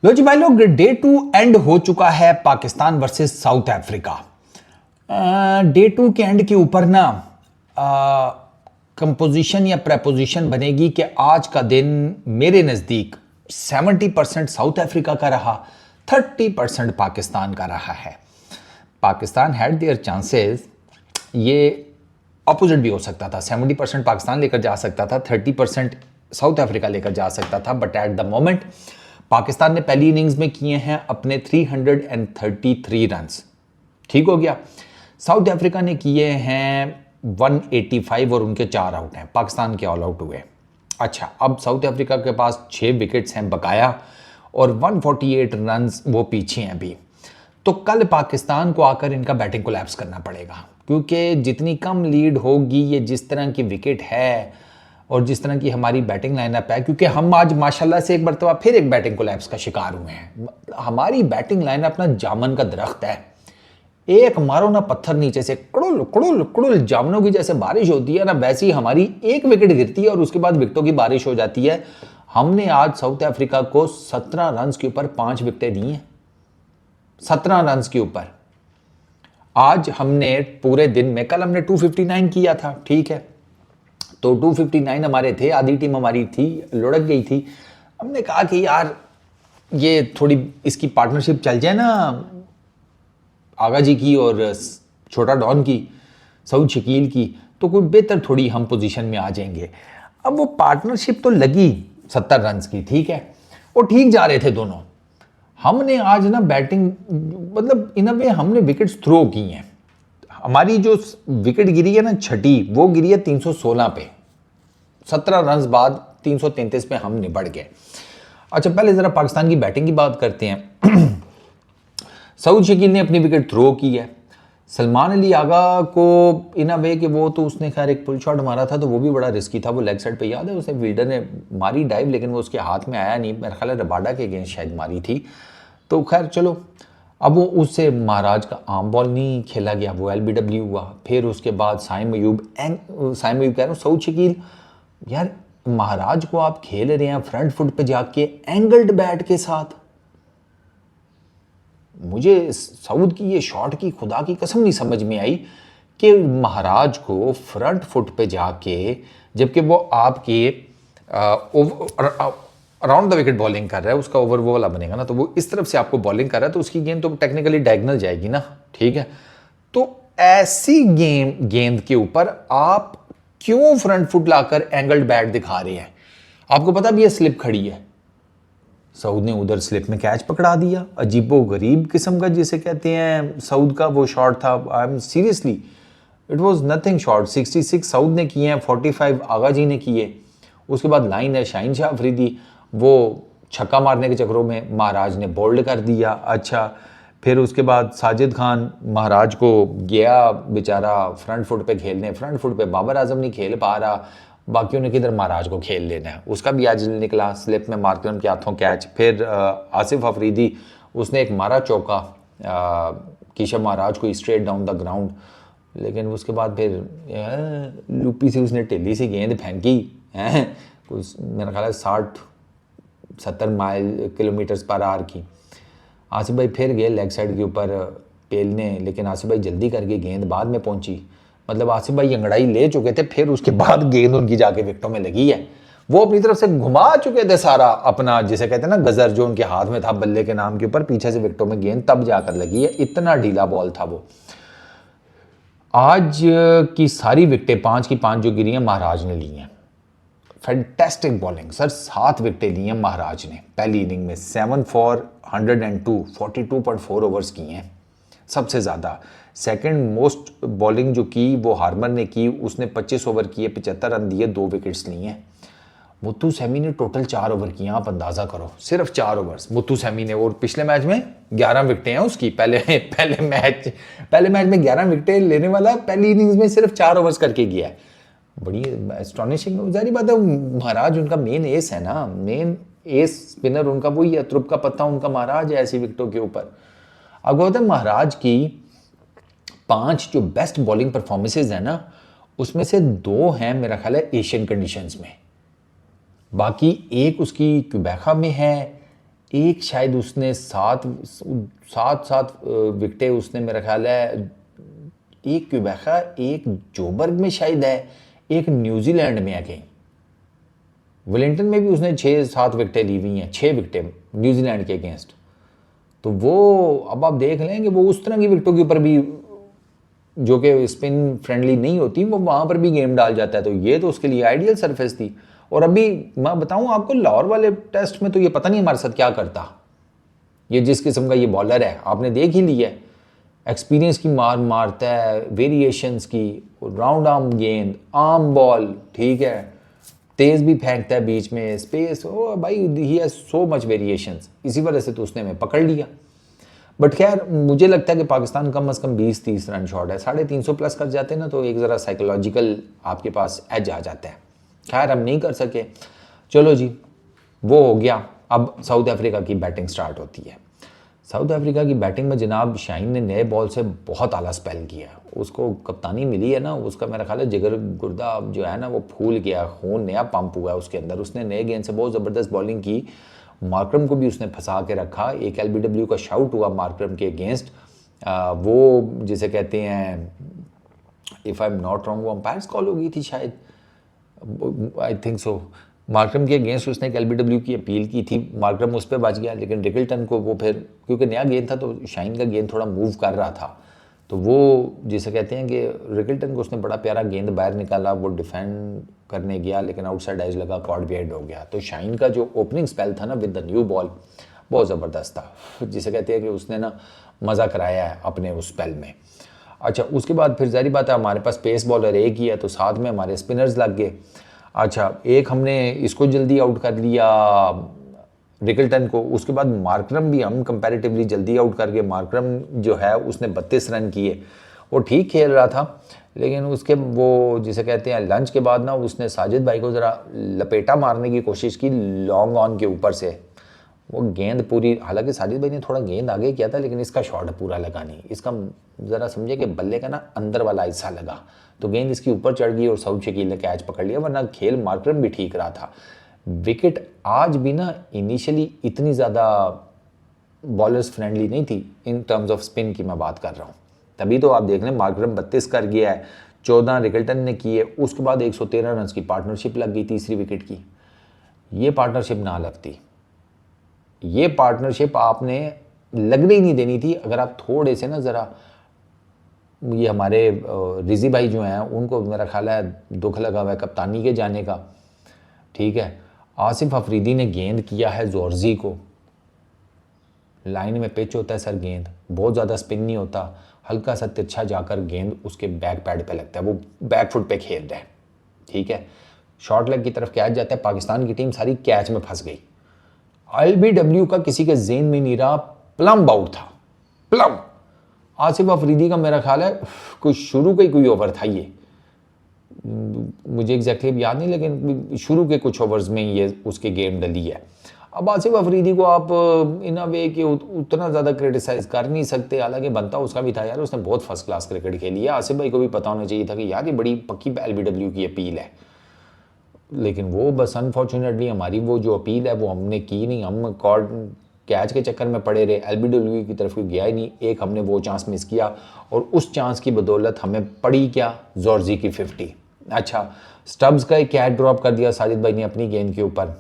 लो जी भाई लोग, day 2 and हो चुका है Pakistan versus south Africa. Day 2 के एंड के ऊपर ना कंपोजिशन या प्रेपोजिशन बनेगी कि आज का दिन मेरे नज़दीक 70% साउथ अफ्रीका का रहा, 30% पाकिस्तान का रहा है। पाकिस्तान हैड देयर चांसेस, ये अपोजिट भी हो सकता था। 70% पाकिस्तान लेकर जा सकता था, 30% साउथ अफ्रीका लेकर जा सकता था, but at the moment Pakistan ने पहली इनिंग्स में किए हैं अपने 333 रन्स, ठीक हो गया। साउथ अफ्रीका ने किए हैं 185 और उनके 4 आउट हैं, पाकिस्तान के ऑल आउट हुए। अच्छा, अब साउथ अफ्रीका के पास 6 विकेट्स हैं बकाया और 148 रन्स वो पीछे हैं अभी। तो कल पाकिस्तान को आकर इनका बैटिंग कोलैप्स करना पड़ेगा, क्योंकि जितनी कम लीड होगी, ये जिस तरह की विकेट है और जिस तरह की हमारी बैटिंग लाइनअप है, क्योंकि हम आज माशाल्लाह से एक मरतबा फिर एक बैटिंग कोलैप्स का शिकार हुए हैं। हमारी बैटिंग लाइनअप ना जामन का दरख्त है, एक मारो ना पत्थर नीचे से कुड़ुल कुड़ुल कुड़ुल जामनों की जैसे बारिश होती है ना, वैसी ही हमारी एक विकेट गिरती है और उसके बाद विकेटों की बारिश हो जाती है। हमने आज साउथ अफ्रीका को 17 रन के ऊपर 5 विकेटें दी हैं, 17 रन के ऊपर। आज हमने पूरे दिन में, कल हमने 259 किया था, ठीक है, तो 259 हमारे थे, आधी टीम हमारी थी, लुढ़क गई थी। हमने कहा कि यार ये थोड़ी इसकी पार्टनरशिप चल जाए ना, आगा जी की और छोटा डॉन की, सऊद शकील की, तो कोई बेहतर थोड़ी हम पोजीशन में आ जाएंगे। अब वो पार्टनरशिप तो लगी 70 रन की, ठीक है, वो ठीक जा रहे थे दोनों। हमने आज ना बैटिंग, मतलब इन अ वे हमने विकेट्स थ्रो की हैं। हमारी जो विकेट गिरी है ना छठी, वो गिरी है 316 पे, 17 रन बाद 333 पे हम निबड़ गए। अच्छा, पहले जरा पाकिस्तान की बैटिंग की बात करते हैं। सऊद शकील ने अपनी विकेट थ्रो की है। सलमान अली आगा को इन अ वे कि वो तो उसने खैर एक पुल शॉट मारा था, तो वो भी बड़ा रिस्की था, वो लेग साइड पे, याद है उसने फील्डर ने मारी डाइव, लेकिन वो उसके हाथ में आया नहीं, मेरे ख्याल है रबाडा के अगेंस्ट शायद मारी थी। तो खैर चलो, अब वो उससे महाराज का आम बॉल नहीं खेला गया, वो LBW हुआ। फिर उसके बाद साइम अयूब कह रहा हूँ, सऊद शकील, यार महाराज को आप खेल रहे हैं फ्रंट फुट पे जाके एंगल्ड बैट के साथ। मुझे सऊद की ये शॉट की खुदा की कसम नहीं समझ में आई कि महाराज को फ्रंट फुट पे जाके, जबकि वो आपके अराउंड द विकेट बॉलिंग कर रहा है, उसका ओवर वो वाला बनेगा ना, तो वो इस तरफ से आपको बॉलिंग कर रहा है, तो उसकी गेंद तो टेक्निकली डायगोनल जाएगी ना, ठीक है। तो ऐसी गेंद के ऊपर आप क्यों फ्रंट फुट लाकर एंगल्ड बैट दिखा रहे हैं? आपको पता भी है स्लिप खड़ी है। सऊद ने उधर स्लिप में कैच पकड़ा दिया, अजीबो गरीब किस्म का जिसे कहते हैं सऊद का वो शॉट था। I am seriously, it was nothing shot. 66 Saud ने किए हैं, 45 आगा जी ने किए। उसके बाद लाइन है शाहीन शाह अफरीदी, वो छक्का मारने के चक्करों में महाराज ने बोल्ड कर दिया। अच्छा, फिर उसके बाद साजिद खान महाराज को गया बेचारा फ्रंट फुट पे खेलने, फ्रंट फुट पे बाबर आजम नहीं खेल पा रहा, बाकियों ने किधर महाराज को खेल लेना है, उसका भी आज निकला, स्लिप में मारते उनके हाथों कैच। फिर आसिफ अफरीदी, उसने एक मारा चौका कीशा महाराज को स्ट्रेट डाउन द ग्राउंड, लेकिन उसके बाद फिर लूपी से उसने टेली से गेंद फेंकी हैं, कुछ मेरा ख्याल है 60-70 किलोमीटर पर आवर की। आसिफ भाई फिर गए लेग साइड के ऊपर पेलने, लेकिन आसिफ भाई जल्दी करके गेंद बाद में पहुंची, मतलब आसिफ भाई अंगड़ाई ले चुके थे, फिर उसके बाद गेंद उनकी जाके विकेटों में लगी है। वो अपनी तरफ से घुमा चुके थे सारा अपना, जिसे कहते हैं ना गजर, जो उनके हाथ में था बल्ले के नाम के ऊपर, पीछे से विकेटों में गेंद तब जाकर लगी है, इतना ढीला बॉल था वो। आज की सारी विकेटें 5 की 5 जो गिरी हैं महाराज ने ली हैं। फैंटेस्टिक बॉलिंग सर, 7 विकेटें ली हैं महाराज ने पहली इनिंग में, 7 फॉर 102, 42.4 ओवर्स की हैं, सबसे ज़्यादा। सेकंड मोस्ट बॉलिंग जो की वो हार्मर ने की, उसने 25 ओवर किए, 75 रन दिए, 2 विकेट्स लिए हैं। मुत्तू सैमी ने टोटल 4 ओवर किए, आप अंदाज़ा करो, सिर्फ 4 ओवर्स मुत्तू सैमी ने, और पिछले मैच में 11 विकेटें हैं उसकी। पहले मैच में 11 विकेटें लेने वाला पहली इनिंग्स में सिर्फ 4 ओवर्स करके गया है। बड़ी एस्टॉनिशिंग, जारी बात है, महाराज उनका मेन एस है ना, मेन एस स्पिनर उनका वही है, त्रुप का पत्ता उनका महाराज है ऐसी विकेटों के ऊपर। अब होता है महाराज की 5 जो बेस्ट बॉलिंग परफॉर्मेंसेज है ना, उसमें से 2 हैं मेरा ख्याल है एशियन कंडीशंस में, बाकी एक उसकी क्यूबेका में है, एक शायद उसने सात सात सात विकेटें उसने, मेरा ख्याल है एक क्यूबेका, एक जोबर्ग में शायद है, एक न्यूजीलैंड में है कहीं, वेलिंगटन में भी उसने 6-7 विकेटें ली हुई हैं, 6 विकेटें न्यूजीलैंड के अगेंस्ट। तो वो अब आप देख लें कि वो उस तरह की विकेटों के ऊपर भी जो कि स्पिन फ्रेंडली नहीं होती, वो वहाँ पर भी गेम डाल जाता है। तो ये तो उसके लिए आइडियल सरफेस थी। और अभी मैं बताऊँ आपको, लाहौर वाले टेस्ट में तो ये पता नहीं हमारे साथ क्या करता। ये जिस किस्म का ये बॉलर है आपने देख ही लिया है, एक्सपीरियंस की मार मारता है, वेरिएशंस की, राउंड आर्म गेंद, आर्म बॉल, ठीक है, तेज़ भी फेंकता है बीच में, स्पेस, ओ भाई he has so much variations. इसी वजह से तो उसने हमें पकड़ लिया। बट खैर मुझे लगता है कि पाकिस्तान कम अज़ कम 20-30 रन शॉट है, 350 प्लस कर जाते हैं ना, तो एक ज़रा साइकोलॉजिकल आपके पास एज आ जाता है। खैर हम नहीं कर सके, चलो जी वो हो गया। अब साउथ अफ्रीका की बैटिंग स्टार्ट होती है। साउथ अफ्रीका की बैटिंग में जनाब शाहीन ने नए बॉल से बहुत आला स्पेल किया। उसको कप्तानी मिली है ना, उसका मेरा ख्याल है जिगर गुर्दा जो है ना वो फूल गया, खून नया पंप हुआ है उसके अंदर। उसने नए गेंद से बहुत ज़बरदस्त बॉलिंग की, मार्करम को भी उसने फंसा के रखा। एक LBW का शाउट हुआ मार्करम के अगेंस्ट, वो जिसे कहते हैं, if I am not wrong, वो अंपायर्स कॉल हो गई थी शायद, आई थिंक सो। मार्करम के अगेंस्ट उसने एक LBW की अपील की थी, मार्करम उस पर बच गया, लेकिन रिकल्टन को वो फिर, क्योंकि नया गेंद था तो शाहीन का गेंद थोड़ा मूव कर रहा था, तो वो जिसे कहते हैं कि रिकल्टन को उसने बड़ा प्यारा गेंद बाहर निकाला, वो डिफेंड करने गया लेकिन आउटसाइड एज लगा, कॉर्ड बिहाइंड हो गया। तो शाहीन का जो ओपनिंग स्पेल था ना विद द न्यू बॉल, बहुत ज़बरदस्त था, जिसे कहते हैं कि उसने ना मज़ा कराया है अपने उस स्पेल में। अच्छा, उसके बाद फिर जारी बात है हमारे पास पेस बॉलर एक ही है, तो साथ में हमारे स्पिनर्स लग गए। अच्छा, एक हमने इसको जल्दी आउट कर लिया रिकल्टन को, उसके बाद मार्करम भी हम कंपैरेटिवली जल्दी आउट कर गए। मार्करम जो है उसने 32 रन किए, वो ठीक खेल रहा था, लेकिन उसके वो जिसे कहते हैं लंच के बाद ना उसने साजिद भाई को ज़रा लपेटा मारने की कोशिश की लॉन्ग ऑन के ऊपर से। वो गेंद पूरी, हालांकि साजिद भाई ने थोड़ा गेंद आगे किया था, लेकिन इसका शॉट पूरा लगा नहीं। इसका ज़रा समझे कि बल्ले का ना अंदर वाला हिस्सा लगा, तो गेंद इसकी ऊपर चढ़ गई और साउथ शकील ने कैच पकड़ लिया, वरना खेल मार्करम भी ठीक रहा था। विकेट आज भी ना इनिशियली इतनी ज़्यादा बॉलर्स फ्रेंडली नहीं थी, इन टर्म्स ऑफ स्पिन की मैं बात कर रहा हूँ। तभी तो आप देख लें मार्करम 32 कर गया है, 14 रिकल्टन ने किए, उसके बाद 113 रन की पार्टनरशिप लग गई तीसरी विकेट की। ये पार्टनरशिप ना लगती, ये पार्टनरशिप आपने लगने ही नहीं देनी थी। अगर आप थोड़े से ना ज़रा, ये हमारे रिजी भाई जो हैं उनको मेरा ख्याल है दुख लगा हुआ है कप्तानी के जाने का, ठीक है। आसिफ अफरीदी ने गेंद किया है जॉर्जी को, लाइन में पिच होता है सर, गेंद बहुत ज़्यादा स्पिन नहीं होता, हल्का सा तिरछा जाकर गेंद उसके बैक पैड पे लगता है, वो बैक फुट पे खेल रहा है, ठीक है। शॉर्ट लेग की तरफ कैच जाता है, पाकिस्तान की टीम सारी कैच में फंस गई। LBW का किसी के जेन में नहीं रहा, प्लम आउट था, प्लम। आसिफ अफरीदी का मेरा ख्याल है कोई शुरू का ही कोई ओवर था, ये मुझे एग्जैक्टली याद नहीं, लेकिन शुरू के कुछ ओवर्स में ये उसके गेम डली है। अब आसिफ अफरीदी को आप इन अ वे कि उतना ज़्यादा क्रिटिसाइज कर नहीं सकते, हालांकि बनता उसका भी था यार, उसने बहुत फर्स्ट क्लास क्रिकेट खेली है। आसिफ भाई को भी पता होना चाहिए था कि यार ये बड़ी पक्की LBW की अपील है, लेकिन वो बस अनफॉर्चुनेटली हमारी वो जो अपील है वो हमने की नहीं, हम कॉर्ड कैच के चक्कर में पड़े रहे, LBW की तरफ गया ही नहीं। एक हमने वो चांस मिस किया और उस चांस की बदौलत हमें पड़ी क्या, जॉर्जी की 50। अच्छा, स्टब्स का एक कैच ड्रॉप कर दिया साजिद भाई ने अपनी गेंद के ऊपर,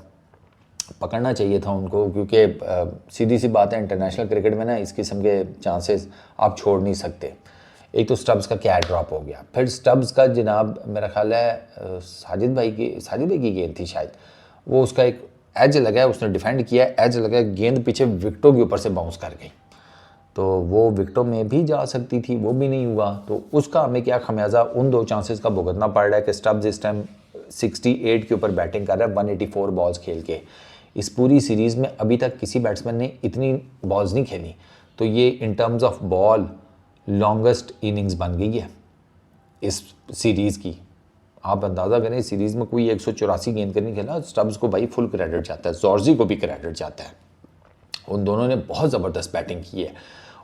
पकड़ना चाहिए था उनको, क्योंकि सीधी सी बात है इंटरनेशनल क्रिकेट में ना इस किस्म के चांसेस आप छोड़ नहीं सकते। एक तो स्टब्स का कैच ड्रॉप हो गया, फिर स्टब्स का जनाब मेरा ख्याल है साजिद भाई की गेंद थी शायद, वो उसका एक एज लगा है, उसने डिफेंड किया, एज लगा, गेंद पीछे विकेटों के ऊपर से बाउंस कर गई, तो वो विकेटों में भी जा सकती थी, वो भी नहीं हुआ। तो उसका हमें क्या खमियाजा उन दो चांसेस का भुगतना पड़ रहा है कि स्टब्स इस टाइम 68 के ऊपर बैटिंग कर रहा है, 184 बॉल्स खेल के। इस पूरी सीरीज़ में अभी तक किसी बैट्समैन ने इतनी बॉल्स नहीं खेली, तो ये in terms of ball longest innings बन गई है इस सीरीज़ की। आप अंदाज़ा करें सीरीज़ में कोई 184 गेंद करने खेला, स्टब्स को भाई फुल क्रेडिट जाता है, जॉर्जी को भी क्रेडिट जाता है। उन दोनों ने बहुत ज़बरदस्त बैटिंग की है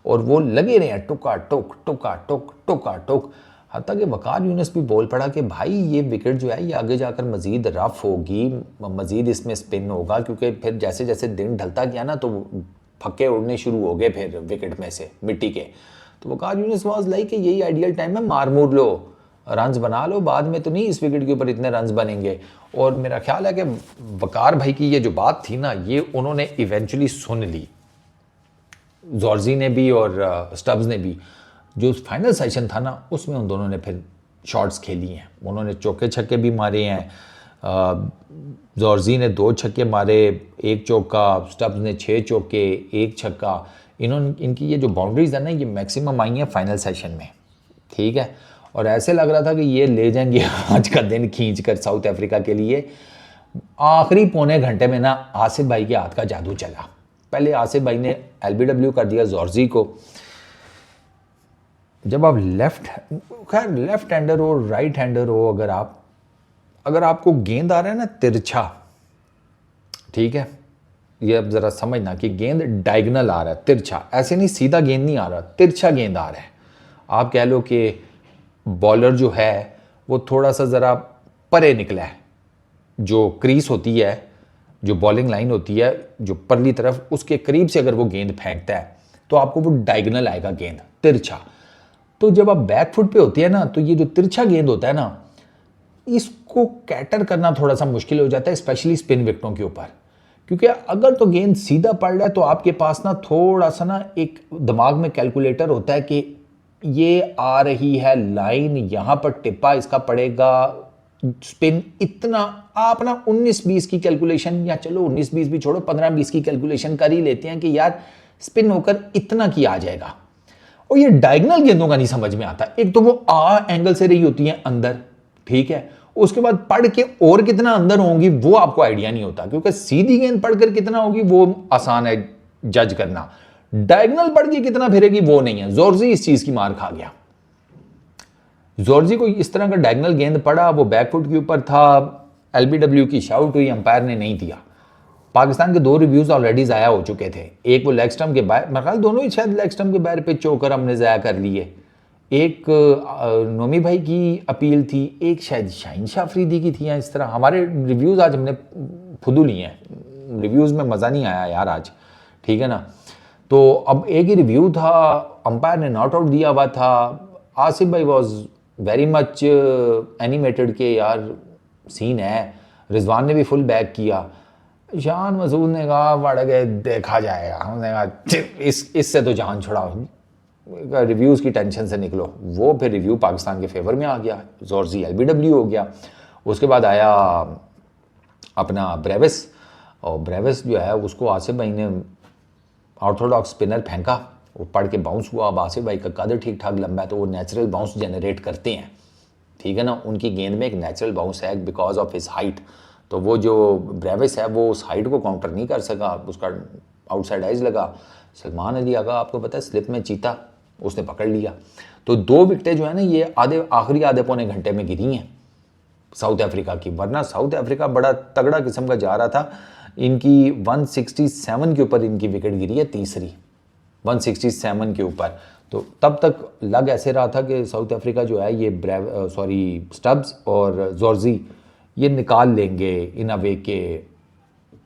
और वो लगे रहे हैं टुका टुक टुका टुक टुका टुक। हत्ता कि वकार यूनुस भी बोल पड़ा कि भाई ये विकेट जो है ये आगे जाकर मज़ीद रफ होगी, मज़ीद इसमें स्पिन होगा, क्योंकि फिर जैसे जैसे दिन ढलता गया ना तो फक्के उड़ने शुरू हो गए फिर विकेट में से मिट्टी के। तो वकार यूनुस वाज लाइक कि यही आइडियल टाइम है, मार मूर लो, रन्स बना लो, बाद में तो नहीं इस विकेट के ऊपर इतने रन्स बनेंगे। और मेरा ख्याल है कि वकार भाई की ये जो बात थी ना ये उन्होंने इवेंचुअली सुन ली, जॉर्जी ने भी और स्टब्स ने भी। जो फाइनल सेशन था ना उसमें उन दोनों ने फिर शॉट्स खेली हैं, उन्होंने चौके छक्के भी मारे हैं। जॉर्जी ने 2 छक्के मारे, 1 चौका, स्टब्स ने 6 चौके, 1 छक्का। इनकी ये जो बाउंड्रीज है ना ये मैक्सिमम आई हैं फाइनल सेशन में, ठीक है। और ऐसे लग रहा था कि ये ले जाएंगे आज का दिन खींच कर साउथ अफ्रीका के लिए। आखिरी पौने घंटे में ना आसिफ भाई के हाथ का जादू चला। पहले आसिफ भाई ने LBW कर दिया जॉर्जी को। जब आप लेफ्ट हैंडर हो, राइट हैंडर हो, अगर आपको गेंद आ रहा है ना तिरछा, ठीक है, ये अब ज़रा समझना कि गेंद डायगनल आ रहा है, तिरछा, ऐसे नहीं सीधा गेंद नहीं आ रहा, तिरछा गेंद आ रहा है। आप कह लो कि बॉलर जो है वो थोड़ा सा ज़रा परे निकला है, जो क्रीज होती है, जो बॉलिंग लाइन होती है, जो परली तरफ, उसके करीब से अगर वो गेंद फेंकता है तो आपको वो डायगनल आएगा गेंद, तिरछा। तो जब आप बैक फुट पे होती है ना तो ये जो तिरछा गेंद होता है ना इसको कैटर करना थोड़ा सा मुश्किल हो जाता है, स्पेशली स्पिन विकेटों के ऊपर। क्योंकि अगर तो गेंद सीधा पड़ रहा है तो आपके पास ना थोड़ा सा ना एक दिमाग में कैलकुलेटर होता है कि ये आ रही है लाइन, यहाँ पर टिप्पा इसका पड़ेगा, स्पिन इतना, आप ना 19-20 की कैलकुलेशन, या चलो 19-20 भी छोड़ो, 15-20 की कैलकुलेशन कर ही लेते हैं कि यार स्पिन होकर इतना की आ जाएगा। और ये डायगनल गेंदों का नहीं समझ में आता। एक तो वो एंगल से रही होती है अंदर, ठीक है, उसके बाद पढ़ के और कितना अंदर होंगी वो आपको आइडिया नहीं होता, क्योंकि सीधी गेंद पढ़कर कितना होगी वो आसान है जज करना, डायगनल पढ़ के कितना फिरेगी वो नहीं है। जॉर्जी इस चीज की मार खा गया। जॉर्जी को इस तरह का डायगनल गेंद पड़ा, वो बैकफुट के ऊपर था, LBW की शाउट हुई, अंपायर ने नहीं दिया। पाकिस्तान के 2 रिव्यूज ऑलरेडी ज़ाया हो चुके थे, एक वो लेग स्टंप के बाहर, मेरे ख्याल दोनों ही शायद लेग स्टंप के बाहर पिच होकर हमने ज़ाया कर लिए। एक नोमी भाई की अपील थी, एक शायद शाहीन शाह अफरीदी की थी, या इस तरह। हमारे रिव्यूज़ आज हमने फुदू लिए हैं, रिव्यूज़ में मज़ा नहीं आया यार आज, ठीक है ना। तो अब एक ही रिव्यू था, अंपायर ने नॉट आउट दिया हुआ था। आसिफ भाई वॉज वेरी मच एनिमेटेड के यार सीन है, रिजवान ने भी फुल बैक किया। शान मसूद ने कहा बढ़ गए देखा जाएगा, हमने कहा इससे तो जान छुड़ाओ, रिव्यूज़ की टेंशन से निकलो। वो फिर रिव्यू पाकिस्तान के फेवर में आ गया, जॉर्जी LBW हो गया। उसके बाद आया अपना ब्रेविस, और ब्रेविस जो है उसको आसिफ भाई ने ऑर्थोडॉक्स स्पिनर फेंका, वो पड़ के बाउंस हुआ। अब आसिफ भाई का कदर ठीक ठाक लंबा है तो वो नेचुरल बाउंस जनरेट करते हैं, ठीक है ना, उनकी गेंद में एक नेचुरल बाउंस है बिकॉज ऑफ हिज हाइट। तो वो जो ब्रेविस है वो उस हाइट को काउंटर नहीं कर सका, उसका आउटसाइड एज लगा। सलमान अली आगा आपको पता है स्लिप में चीता, उसने पकड़ लिया। तो 2 विकेटें जो है ना ये आखिरी आधे पौने घंटे में गिरी हैं साउथ अफ्रीका की, वरना साउथ अफ्रीका बड़ा तगड़ा किस्म का जा रहा था। इनकी 167 के ऊपर इनकी विकेट गिरी है, तीसरी 167 के ऊपर। तो तब तक लग ऐसे रहा था कि साउथ अफ्रीका जो है ये स्टब्स और जॉर्जी ये निकाल लेंगे इन अवे के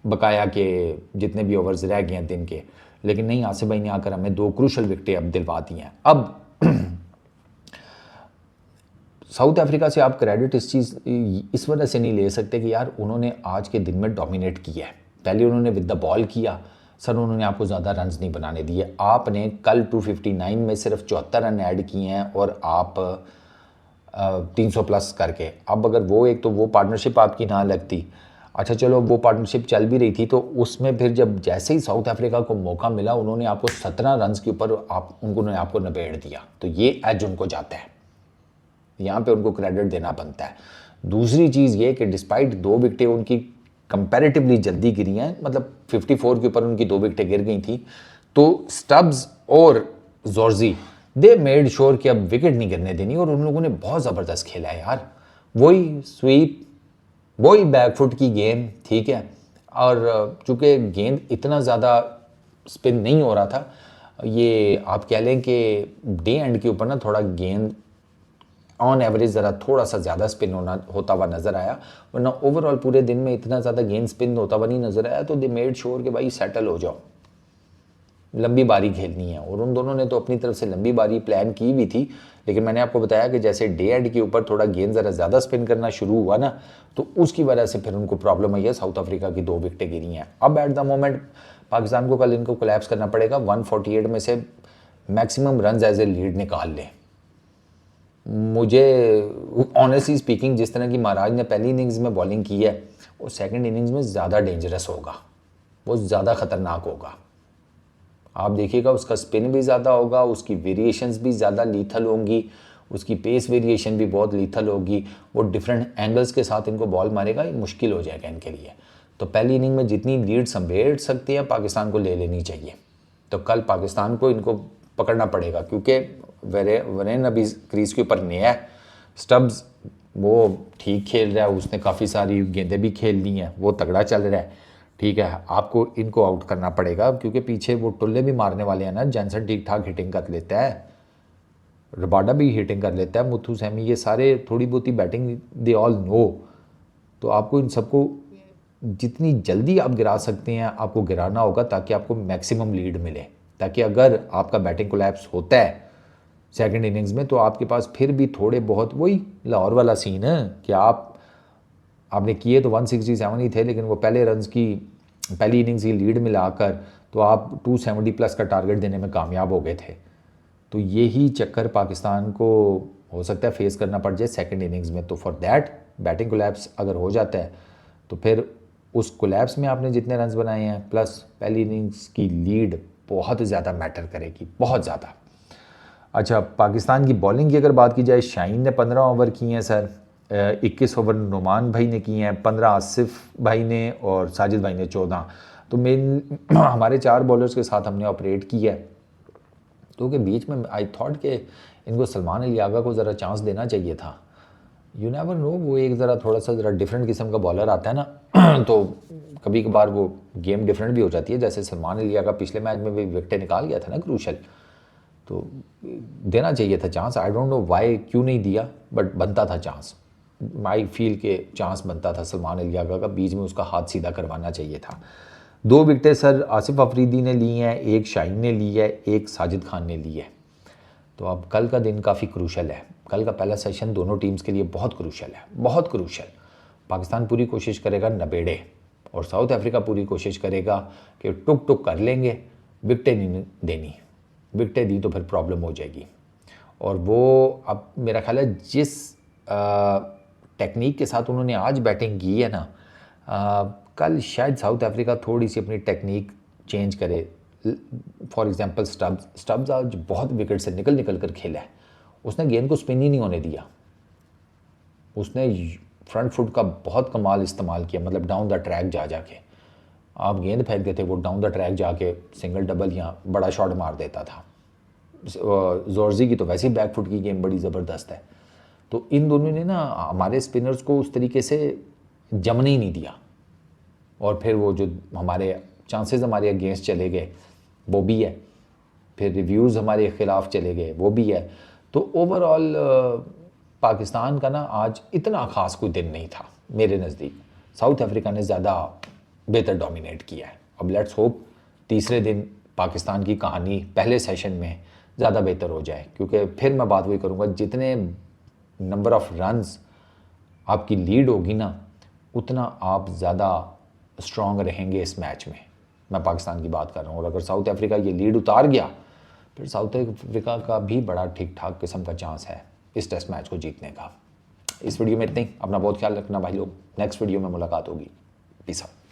बकाया के जितने भी ओवर्स रह गए हैं दिन के, लेकिन नहीं, आसिफ भाई ने आकर हमें 2 क्रूशल विकेटें अब दिलवा दी हैं। अब साउथ अफ्रीका से आप क्रेडिट इस वजह से नहीं ले सकते कि यार उन्होंने आज के दिन में डोमिनेट किया है। पहले उन्होंने विद द बॉल किया, सर उन्होंने आपको ज़्यादा रन्स नहीं बनाने दिए। आपने कल 259 में सिर्फ 74 रन ऐड किए हैं और आप 300 प्लस करके। अब अगर वो एक तो वो पार्टनरशिप आपकी ना लगती, अच्छा चलो वो पार्टनरशिप चल भी रही थी, तो उसमें फिर जब जैसे ही साउथ अफ्रीका को मौका मिला उन्होंने आपको 17 रन के ऊपर उन्होंने आपको निबेड़ दिया, तो ये एज उनको जाता है, यहाँ पे उनको क्रेडिट देना बनता है। दूसरी चीज़ ये कि डिस्पाइट 2 विकेटें उनकी कंपैरेटिवली जल्दी गिरी हैं, मतलब 54 के ऊपर उनकी 2 विकेटें गिर गई थी, तो स्टब्स और जॉर्जी दे मेड श्योर कि अब विकेट नहीं गिरने देनी, और उन लोगों ने बहुत ज़बरदस्त खेला है यार। वही स्वीप, वही बैकफुट की गेम, ठीक है, और चूँकि गेंद इतना ज़्यादा स्पिन नहीं हो रहा था, ये आप कह लें कि डे एंड के ऊपर ना थोड़ा गेंद ऑन एवरेज ज़रा थोड़ा सा ज़्यादा स्पिन होता हुआ नज़र आया, वरना ओवरऑल पूरे दिन में इतना ज़्यादा गेंद स्पिन होता हुआ नहीं नज़र आया। तो दे मेड श्योर कि भाई सेटल हो जाओ, लंबी बारी खेलनी है। और उन दोनों ने तो अपनी तरफ से लंबी बारी प्लान की भी थी, लेकिन मैंने आपको बताया कि जैसे डे एंड के ऊपर थोड़ा गेंद ज़रा ज़्यादा स्पिन करना शुरू हुआ ना, तो उसकी वजह से फिर उनको प्रॉब्लम आई है। साउथ अफ्रीका की 2 विकेटें गिरी हैं। अब एट द मोमेंट पाकिस्तान को कल इनको कोलैप्स करना पड़ेगा, 148 में से maximum run as a lead निकाल लें। मुझे ऑनेस्टली स्पीकिंग जिस तरह की महाराज ने पहली इनिंग्स में बॉलिंग की है, वो सेकंड इनिंग्स में ज़्यादा डेंजरस होगा, वो ज़्यादा ख़तरनाक होगा। आप देखिएगा उसका स्पिन भी ज़्यादा होगा, उसकी वेरिएशंस भी ज़्यादा लीथल होंगी, उसकी पेस वेरिएशन भी बहुत लीथल होगी। वो डिफरेंट एंगल्स के साथ इनको बॉल मारेगा, ये मुश्किल हो जाएगा इनके लिए। तो पहली इनिंग में जितनी लीड संभेड़ सकती है पाकिस्तान को ले लेनी चाहिए। तो कल पाकिस्तान को इनको पकड़ना पड़ेगा, क्योंकि वरेन अभी क्रीज के ऊपर नया है। स्टब्स वो ठीक खेल रहा है, उसने काफ़ी सारी गेंदें भी खेल ली हैं, वो तगड़ा चल रहा है। ठीक है, आपको इनको आउट करना पड़ेगा, क्योंकि पीछे वो टुल्ले भी मारने वाले हैं ना। जॉनसन ठीक ठाक हिटिंग कर लेता है, रबाडा भी हिटिंग कर लेता है, मुथु सैमी, ये सारे थोड़ी बहुत ही बैटिंग दे ऑल नो। तो आपको इन सबको जितनी जल्दी आप गिरा सकते हैं आपको गिराना होगा, ताकि आपको मैक्सिमम लीड मिले, ताकि अगर आपका बैटिंग कोलैप्स होता है सेकंड इनिंग्स में, तो आपके पास फिर भी थोड़े बहुत वही लाहौर वाला सीन है कि आपने किए तो 167 ही थे, लेकिन वो पहले रन्स की पहली इनिंग्स की लीड मिलाकर तो आप 270 प्लस का टारगेट देने में कामयाब हो गए थे। तो यही चक्कर पाकिस्तान को हो सकता है फेस करना पड़ जाए सेकंड इनिंग्स में। तो फॉर दैट बैटिंग कोलैप्स अगर हो जाता है, तो फिर उस कोलैप्स में आपने जितने रन्स बनाए हैं प्लस पहली इनिंग्स की लीड बहुत ज़्यादा मैटर करेगी, बहुत ज़्यादा। अच्छा, पाकिस्तान की बॉलिंग की अगर बात की जाए, शाहीन ने 15 ओवर किए हैं सर, 21 ओवर नुमान भाई ने किए हैं, 15 आसिफ भाई ने और साजिद भाई ने 14। तो मेन हमारे 4 बॉलर्स के साथ हमने ऑपरेट किया है। तो के बीच में आई थॉट कि इनको सलमान अली आगा को ज़रा चांस देना चाहिए था। यू नेवर नो, वो एक थोड़ा सा डिफरेंट किस्म का बॉलर आता है ना तो कभी कभार वो गेम डिफरेंट भी हो जाती है। जैसे सलमान अली आगा पिछले मैच में भी विकेटें निकाल गया था ना क्रूशल, तो देना चाहिए था chance. I don't know why, क्यों नहीं दिया, बट बनता था चांस। आई फील के चांस बनता था सलमान अली आगा का, बीच में उसका हाथ सीधा करवाना चाहिए था। 2 विकेटें सर आसिफ अफरीदी ने ली हैं, एक शाहीन ने ली है, एक साजिद खान ने ली है। तो अब कल का दिन काफ़ी क्रूशल है। कल का पहला सेशन दोनों टीम्स के लिए बहुत क्रूशल है, बहुत क्रूशल। पाकिस्तान पूरी कोशिश करेगा नबेड़े, और साउथ अफ्रीका पूरी कोशिश करेगा कि टुक टुक कर लेंगे, विकटें नहीं देनी। विकटें दी तो फिर प्रॉब्लम हो जाएगी। और वो अब मेरा ख्याल है जिस टेक्निक के साथ उन्होंने आज बैटिंग की है ना, कल शायद साउथ अफ्रीका थोड़ी सी अपनी टेक्निक चेंज करे। फॉर एग्जांपल स्टब्स आज बहुत विकेट से निकल कर खेला है, उसने गेंद को स्पिन ही नहीं होने दिया। उसने फ्रंट फुट का बहुत कमाल इस्तेमाल किया, मतलब डाउन द ट्रैक जाके आप गेंद फेंकते थे, वो डाउन द ट्रैक जाके सिंगल डबल या बड़ा शॉट मार देता था। जोर्जी की तो वैसे ही बैक फुट की गेम बड़ी ज़बरदस्त है। तो इन दोनों ने ना हमारे स्पिनर्स को उस तरीके से जमने ही नहीं दिया, और फिर वो जो हमारे चांसेस हमारे अगेंस्ट चले गए वो भी है, फिर रिव्यूज़ हमारे ख़िलाफ़ चले गए वो भी है। तो ओवरऑल पाकिस्तान का ना आज इतना ख़ास कोई दिन नहीं था मेरे नज़दीक। साउथ अफ्रीका ने ज़्यादा बेहतर डोमिनेट किया है। अब लेट्स होप तीसरे दिन पाकिस्तान की कहानी पहले सेशन में ज़्यादा बेहतर हो जाए, क्योंकि फिर मैं बात वही करूँगा, जितने नंबर ऑफ़ रन्स आपकी लीड होगी ना, उतना आप ज़्यादा स्ट्रॉन्ग रहेंगे इस मैच में। मैं पाकिस्तान की बात कर रहा हूँ, और अगर साउथ अफ्रीका ये लीड उतार गया, फिर साउथ अफ्रीका का भी बड़ा ठीक ठाक किस्म का चांस है इस टेस्ट मैच को जीतने का। इस वीडियो में इतने ही। अपना बहुत ख्याल रखना भाई लोग, नेक्स्ट वीडियो में मुलाकात होगी। Peace out.